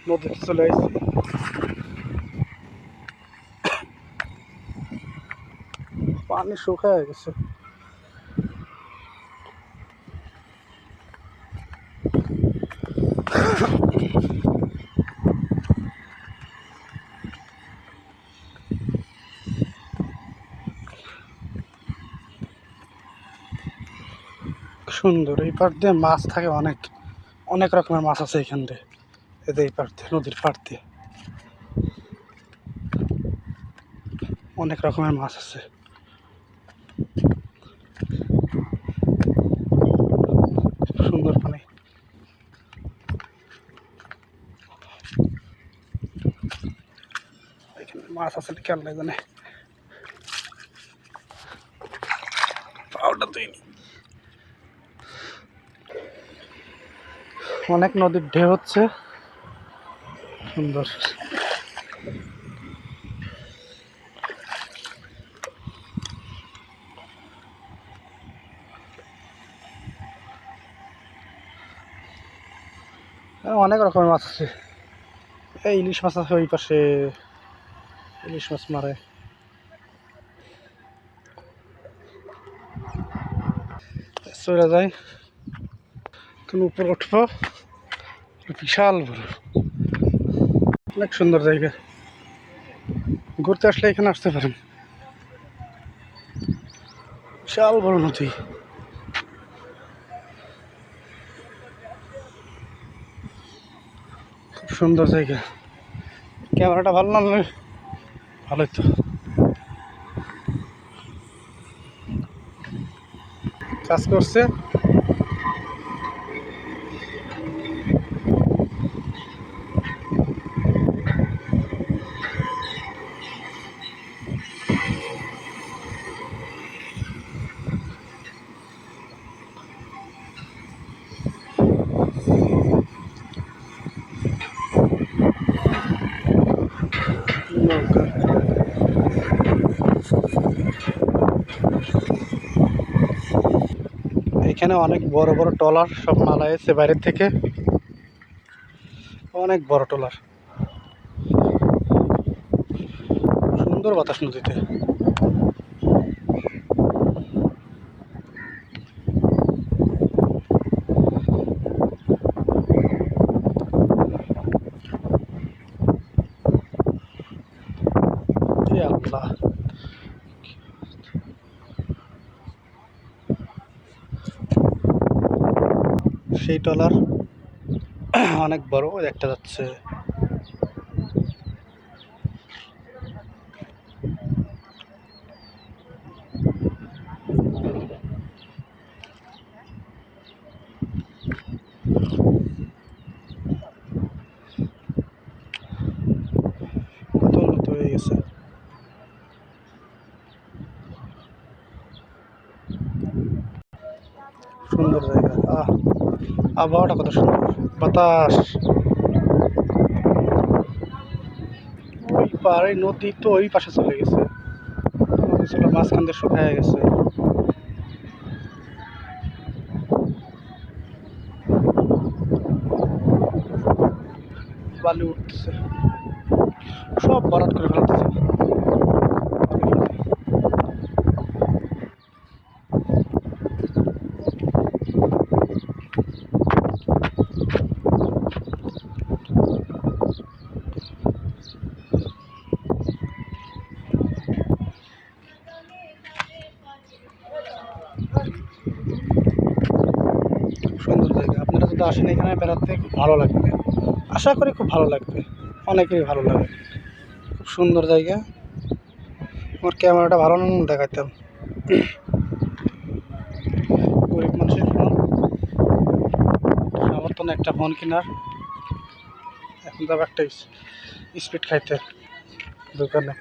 নদীতে চলে আসছি। পানি শুকায় গেছে। সুন্দর, এই পার দিয়ে মাছ থাকে, অনেক অনেক রকমের মাছ আছে এখান দিয়ে। এদের এই পার দিয়ে, নদীর পার দিয়ে অনেক রকমের মাছ আছে। সুন্দর পানি। এখানে মাছ আছে কেমন জানে, পাউডার তুই। অনেক নদীর ঢেউ হচ্ছে, সুন্দর। অনেক রকমের মাছ আছে। এই ইলিশ মাছ আছে ওই পাশে, ইলিশ মাছ মারে। চলে যায়, কোন উপর উঠবো, বিশাল বড়, অনেক সুন্দর জায়গা। ঘুরতে আসলে এখানে আসতে পারেন। বিশাল বড় নদী, খুব সুন্দর জায়গা। ক্যামেরাটা ভালো না হলে ভালোই তো। কাজ করছে। এখানে অনেক বড় বড় ট্রলার সব মালা এসে বাইরের থেকে, অনেক বড় ট্রলার। সুন্দর বাতাস নদীতে। আল্লাহ, সেই ট্রলার অনেক বড়, একটা যাচ্ছে। কত উন্নত হয়ে গেছে। সুন্দর জায়গা। আবহাওয়াটা কত সুন্দর, বাতাস। ওই পারে নদী তো ওই পাশে চলে গেছে, নদী ছিল মাঝখান দিয়ে শুকায় গেছে। বালি উঠতেছে, সব ভরাট করে ফেলতেছে। সুন্দর জায়গা, আপনারা যদি আসেন এখানে বেড়াতে খুব ভালো লাগবে, আশা করি খুব ভালো লাগবে, অনেকেরই ভালো লাগে। খুব সুন্দর জায়গা। আমার ক্যামেরাটা ভালো না দেখাইতাম। গরিব মানুষের ফোন, সামর্থ্য না একটা ফোন কেনার। এখন যাবো একটা স্পিড খাইতে দোকানে।